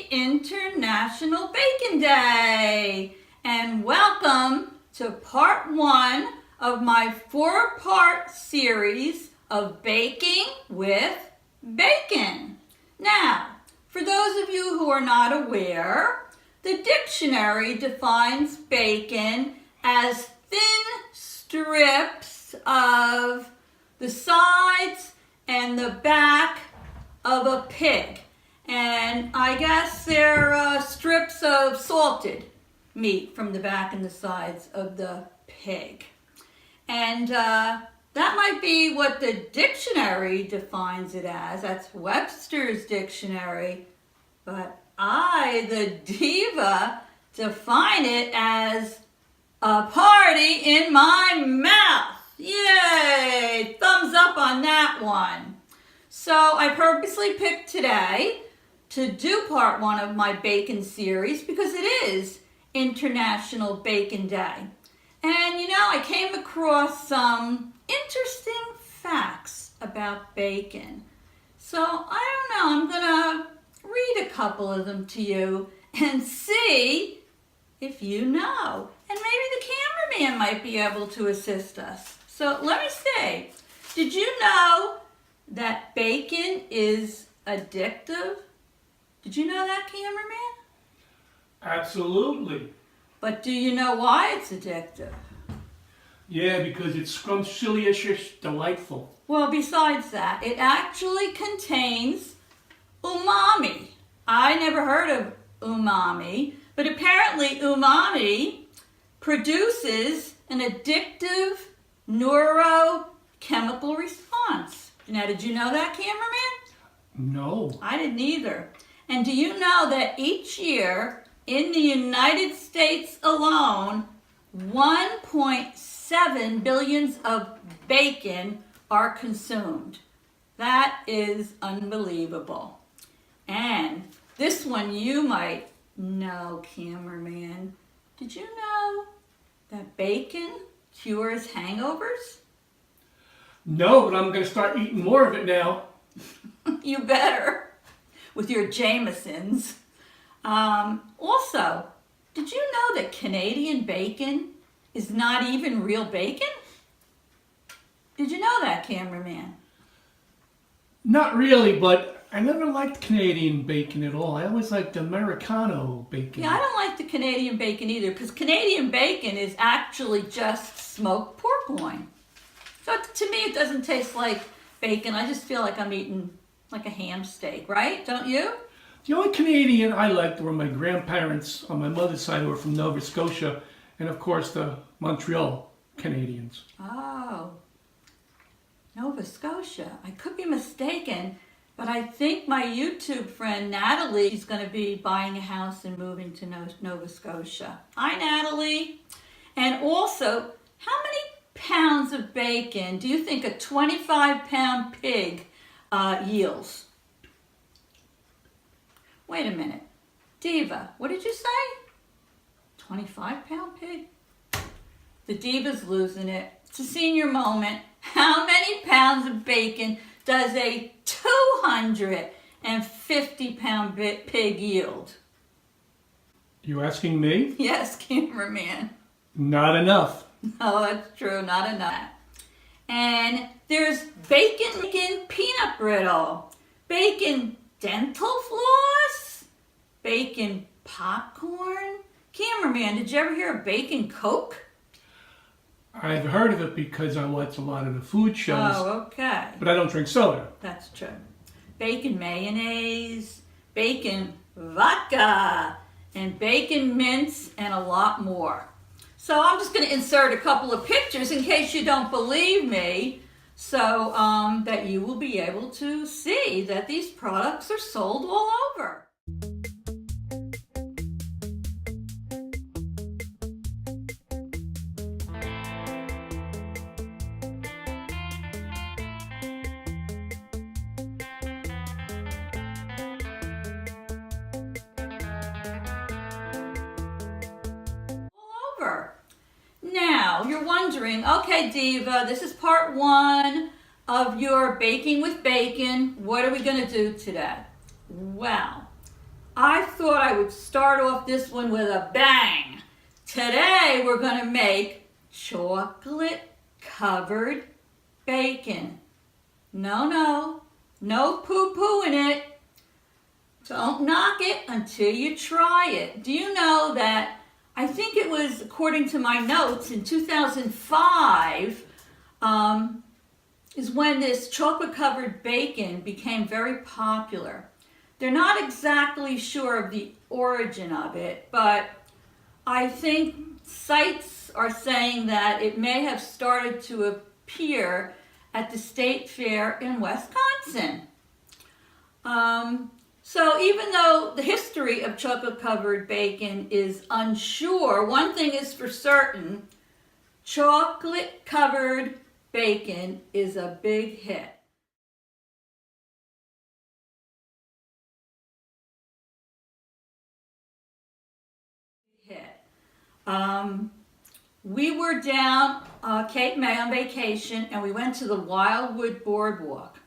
International Baking Day, and welcome to part one of my four-part series of baking with bacon. Now, for those of you who are not aware, the dictionary defines bacon as thin strips of the sides and the back of a pig. And I guess they're strips of salted meat from the back and the sides of the pig. And that might be what the dictionary defines it as. That's Webster's dictionary. But I, the diva, define it as a party in my mouth. Yay! Thumbs up on that one. So I purposely picked today to do part one of my bacon series because it is International Bacon Day. And you know, I came across some interesting facts about bacon. So I don't know, I'm gonna read a couple of them to you and see if you know. And maybe the cameraman might be able to assist us. So let me see. Did you know that bacon is addictive? Did you know that, cameraman? Absolutely. But do you know why it's addictive? Yeah, because it's scrumptious, delightful. Well, besides that, it actually contains umami. I never heard of umami, but apparently umami produces an addictive neurochemical response. Now, did you know that, cameraman? No. I didn't either. And do you know that each year in the United States alone, 1.7 billions of bacon are consumed? That is unbelievable. And this one you might know, cameraman. Did you know that bacon cures hangovers? No, but I'm going to start eating more of it now. You better, with your Jamesons. Also, did you know that Canadian bacon is not even real bacon? Did you know that, cameraman? Not really, but I never liked Canadian bacon at all. I always liked Americano bacon. Yeah, I don't like the Canadian bacon either, because Canadian bacon is actually just smoked pork loin. So to me, it doesn't taste like bacon. I just feel like I'm eating like a ham steak, right? Don't you? The only Canadian I liked were my grandparents on my mother's side who were from Nova Scotia, and of course the Montreal Canadians. Oh, Nova Scotia. I could be mistaken, but I think my YouTube friend Natalie is going to be buying a house and moving to Nova Scotia. Hi, Natalie. And also, how many pounds of bacon do you think a 25-pound pig yields? Wait a minute. Diva, what did you say? 25-pound pig? The Diva's losing it. It's a senior moment. How many pounds of bacon does a 250-pound pig yield? You asking me? Yes, cameraman. Not enough. No, that's true. Not enough. And there's bacon peanut brittle, bacon dental floss, bacon popcorn. Cameraman, did you ever hear of bacon Coke? I've heard of it because I watch a lot of the food shows. Oh, okay. But I don't drink soda. That's true. Bacon mayonnaise, bacon vodka, and bacon mince, and a lot more. So I'm just going to insert a couple of pictures in case you don't believe me, so that you will be able to see that these products are sold all over. Now, you're wondering, okay, Diva, this is part one of your Baking with Bacon. What are we going to do today? Well, I thought I would start off this one with a bang. Today we're going to make chocolate covered bacon. No poo-poo in it. Don't knock it until you try it. Do you know that I think it was, according to my notes, in 2005 is when this chocolate covered bacon became very popular. They're not exactly sure of the origin of it, but I think sites are saying that it may have started to appear at the state fair in Wisconsin. So even though the history of chocolate covered bacon is unsure, one thing is for certain: chocolate covered bacon is a big hit. We were down Cape May on vacation, and we went to the Wildwood Boardwalk.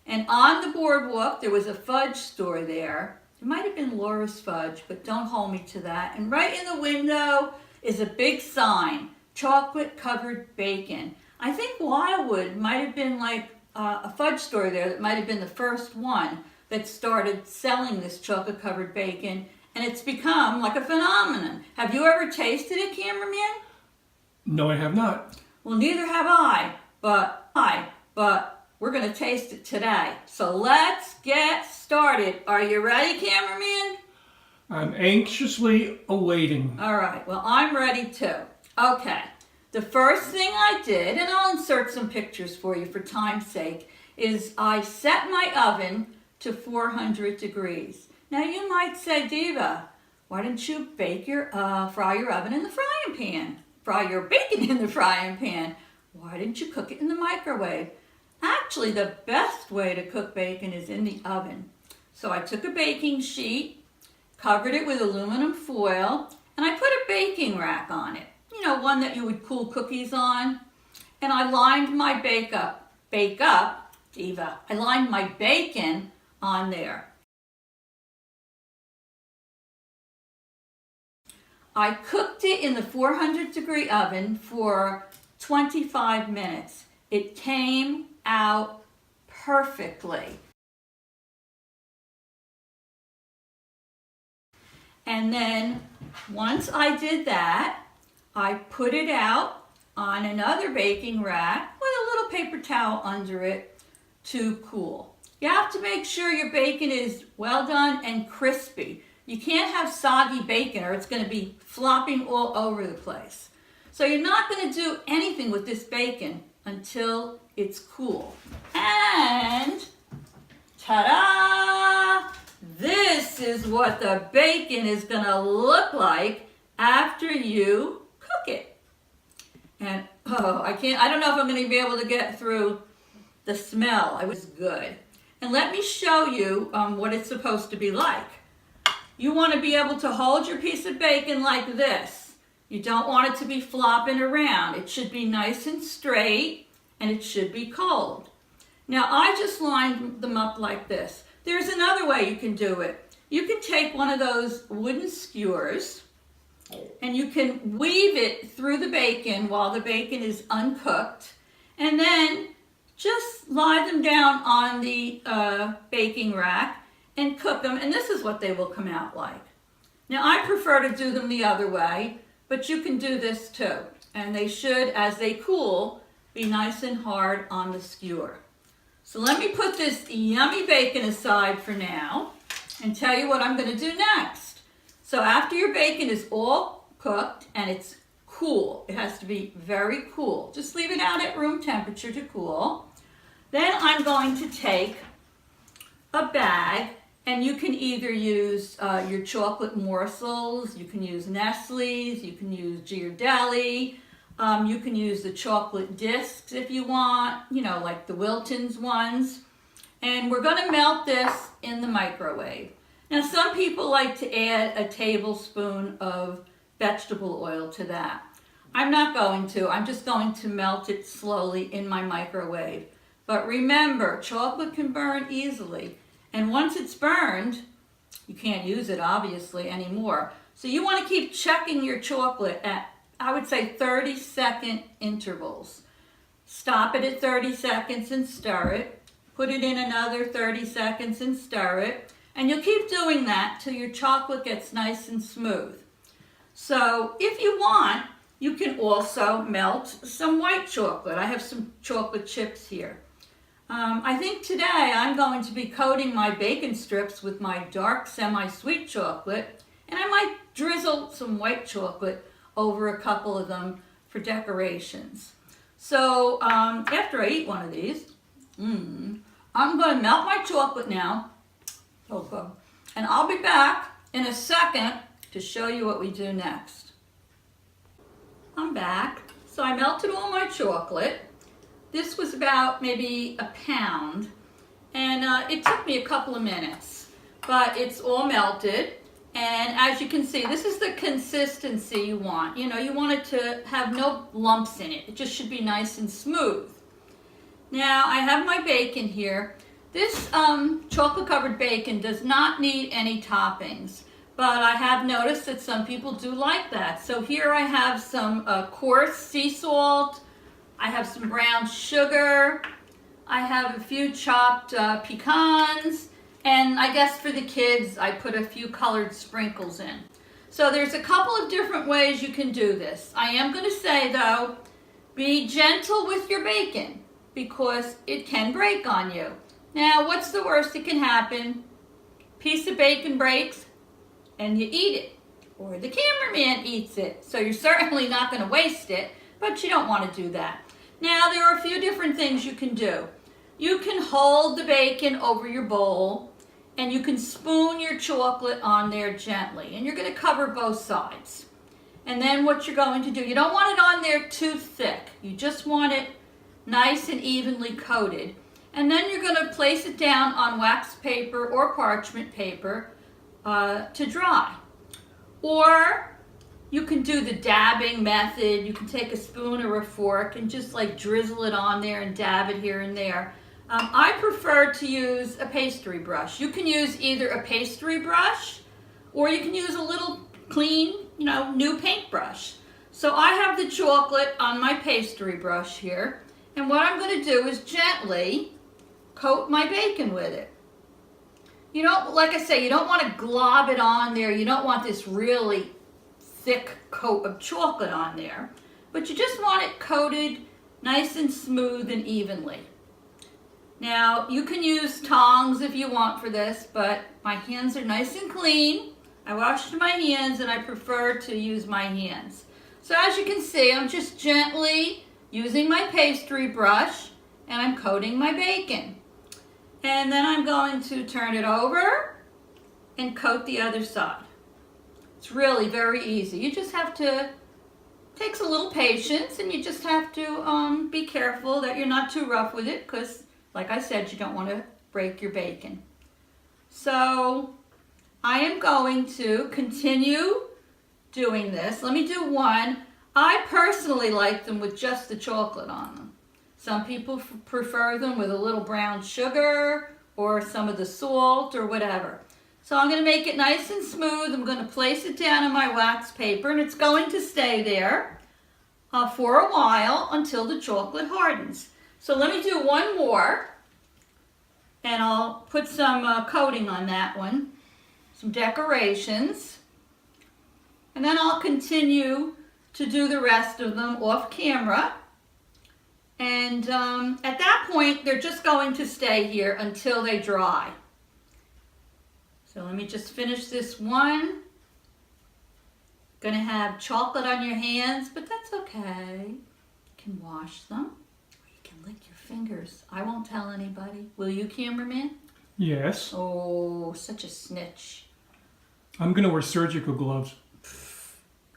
And on the boardwalk, there was a fudge store there. It might have been Laura's Fudge, but don't hold me to that. And right in the window is a big sign, chocolate covered bacon. I think Wildwood might have been like a fudge store there that might have been the first one that started selling this chocolate covered bacon. And it's become like a phenomenon. Have you ever tasted it, cameraman? No, I have not. Well, neither have I, but we're going to taste it today. So let's get started. Are you ready, cameraman? I'm anxiously awaiting. All right, well, I'm ready too. Okay, the first thing I did, and I'll insert some pictures for you for time's sake, is I set my oven to 400 degrees. Now you might say, Diva, why didn't you fry your oven in the frying pan? Fry your bacon in the frying pan. Why didn't you cook it in the microwave? Actually, the best way to cook bacon is in the oven. So I took a baking sheet, covered it with aluminum foil, and I put a baking rack on it. You know, one that you would cool cookies on. And I lined my Diva. I lined my bacon on there. I cooked it in the 400 degree oven for 25 minutes. It came out perfectly. And then once I did that, I put it out on another baking rack with a little paper towel under it to cool. You have to make sure your bacon is well done and crispy. You can't have soggy bacon or it's going to be flopping all over the place. So you're not going to do anything with this bacon until it's cool. And ta-da! This is what the bacon is going to look like after you cook it. And I don't know if I'm going to be able to get through the smell. It was good. And let me show you what it's supposed to be like. You want to be able to hold your piece of bacon like this. You don't want it to be flopping around. It should be nice and straight, and it should be cold. Now, I just lined them up like this. There's another way you can do it. You can take one of those wooden skewers, and you can weave it through the bacon while the bacon is uncooked, and then just lie them down on the baking rack and cook them, and this is what they will come out like. Now, I prefer to do them the other way, but you can do this too. And they should, as they cool, be nice and hard on the skewer. So let me put this yummy bacon aside for now and tell you what I'm going to do next. So after your bacon is all cooked and it's cool, it has to be very cool. Just leave it out at room temperature to cool. Then I'm going to take a bag, and you can either use your chocolate morsels, you can use Nestle's, you can use Ghirardelli, you can use the chocolate discs if you want, you know, like the Wilton's ones. And we're going to melt this in the microwave. Now, some people like to add a tablespoon of vegetable oil to that. I'm not going to. I'm just going to melt it slowly in my microwave. But remember, chocolate can burn easily. And once it's burned, you can't use it obviously anymore. So you want to keep checking your chocolate at, I would say, 30-second intervals. Stop it at 30 seconds and stir it. Put it in another 30 seconds and stir it. And you'll keep doing that till your chocolate gets nice and smooth. So if you want, you can also melt some white chocolate. I have some chocolate chips here. I think today I'm going to be coating my bacon strips with my dark semi-sweet chocolate, and I might drizzle some white chocolate over a couple of them for decorations. So after I eat one of these, I'm going to melt my chocolate now. Oh, good. And I'll be back in a second to show you what we do next. I'm back. So I melted all my chocolate. This was about maybe a pound, and it took me a couple of minutes, but it's all melted. And as you can see, this is the consistency you want. You know, you want it to have no lumps in it. It just should be nice and smooth. Now I have my bacon here. This chocolate covered bacon does not need any toppings, but I have noticed that some people do like that. So here I have some coarse sea salt. I have some brown sugar. I have a few chopped pecans. And I guess for the kids, I put a few colored sprinkles in. So there's a couple of different ways you can do this. I am going to say, though, be gentle with your bacon because it can break on you. Now, what's the worst that can happen? Piece of bacon breaks and you eat it. Or the cameraman eats it. So you're certainly not going to waste it, but you don't want to do that. Now, there are a few different things you can do. You can hold the bacon over your bowl and you can spoon your chocolate on there gently. And you're going to cover both sides. And then what you're going to do, you don't want it on there too thick. You just want it nice and evenly coated. And then you're going to place it down on wax paper or parchment paper to dry. Or you can do the dabbing method. You can take a spoon or a fork and just like drizzle it on there and dab it here and there. I prefer to use a pastry brush. You can use either a pastry brush or you can use a little clean, new paintbrush. So I have the chocolate on my pastry brush here. And what I'm going to do is gently coat my bacon with it. You don't, like I say, you don't want to glob it on there. You don't want this really thick coat of chocolate on there. But you just want it coated nice and smooth and evenly. Now, you can use tongs if you want for this, but my hands are nice and clean. I washed my hands and I prefer to use my hands. So as you can see, I'm just gently using my pastry brush and I'm coating my bacon. And then I'm going to turn it over and coat the other side. It's really very easy. You just have to, takes a little patience and you just have to be careful that you're not too rough with it because, like I said, you don't want to break your bacon. So I am going to continue doing this. Let me do one. I personally like them with just the chocolate on them. Some people prefer them with a little brown sugar or some of the salt or whatever. So I'm going to make it nice and smooth. I'm going to place it down on my wax paper and it's going to stay there for a while until the chocolate hardens. So let me do one more and I'll put some coating on that one, some decorations, and then I'll continue to do the rest of them off camera. And at that point, they're just going to stay here until they dry. So let me just finish this one. Gonna have chocolate on your hands, but that's okay. You can wash them, or you can lick your fingers. I won't tell anybody. Will you, cameraman? Yes. Oh, such a snitch. I'm going to wear surgical gloves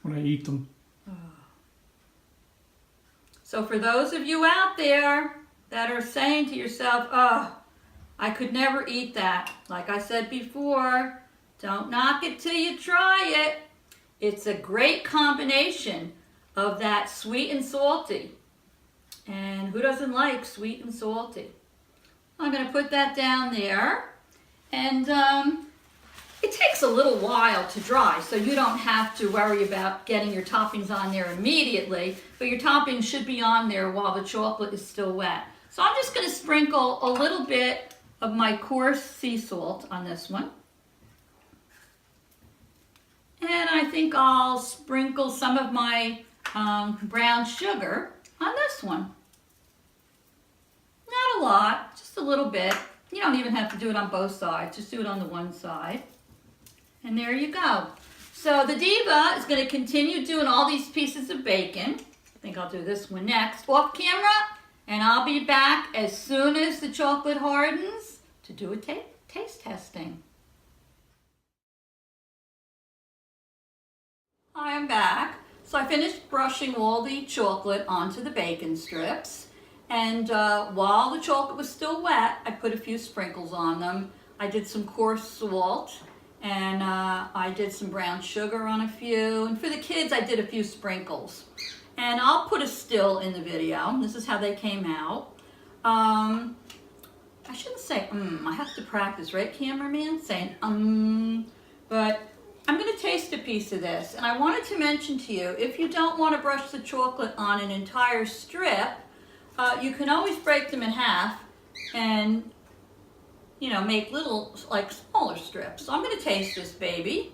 when I eat them. So for those of you out there that are saying to yourself, oh, I could never eat that. Like I said before, don't knock it till you try it. It's a great combination of that sweet and salty. And who doesn't like sweet and salty? I'm going to put that down there. And It takes a little while to dry, so you don't have to worry about getting your toppings on there immediately, but your toppings should be on there while the chocolate is still wet. So I'm just going to sprinkle a little bit of my coarse sea salt on this one. And I think I'll sprinkle some of my brown sugar on this one. Not a lot, just a little bit. You don't even have to do it on both sides, just do it on the one side. And there you go. So the Diva is going to continue doing all these pieces of bacon. I think I'll do this one next off camera. And I'll be back as soon as the chocolate hardens to do a taste testing. Hi, I'm back. So I finished brushing all the chocolate onto the bacon strips. And while the chocolate was still wet, I put a few sprinkles on them. I did some coarse salt, and I did some brown sugar on a few. And for the kids, I did a few sprinkles. And I'll put a still in the video. This is how they came out. I shouldn't say I have to practice, right, cameraman? Saying but I'm going to taste a piece of this. And I wanted to mention to you, if you don't want to brush the chocolate on an entire strip, you can always break them in half and, you know, make little, like, smaller strips. So I'm going to taste this baby.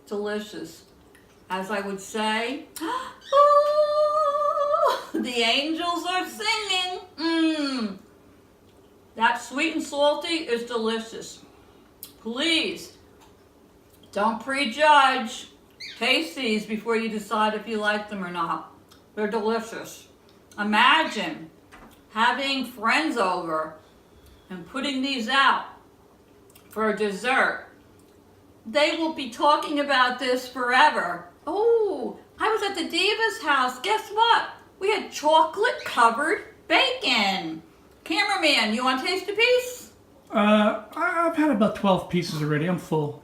Delicious. As I would say, oh, the angels are singing. That sweet and salty is delicious. Please, don't prejudge. Taste these before you decide if you like them or not. They're delicious. Imagine having friends over and putting these out for a dessert. They will be talking about this forever. Oh, I was at the Diva's house. Guess what? We had chocolate covered bacon. Cameraman, you want to taste a piece? I've had about 12 pieces already. I'm full.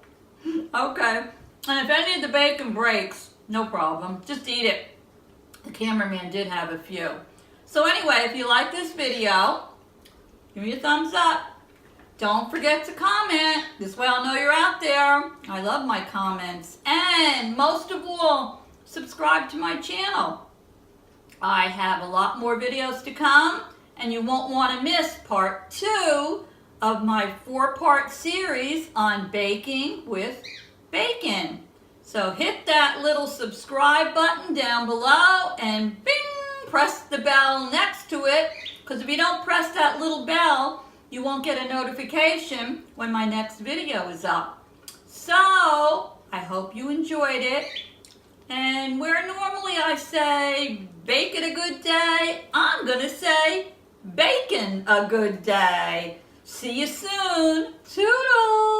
Okay. And if any of the bacon breaks, no problem. Just eat it. The cameraman did have a few. So anyway, if you like this video, give me a thumbs up. Don't forget to comment. This way I'll know you're out there. I love my comments. And most of all, subscribe to my channel. I have a lot more videos to come, and you won't want to miss part 2 of my 4-part series on baking with bacon. So hit that little subscribe button down below and bing, press the bell next to it, because if you don't press that little bell, you won't get a notification when my next video is up. So, I hope you enjoyed it. And where normally I say, bake it a good day, I'm going to say, bacon a good day. See you soon. Toodles!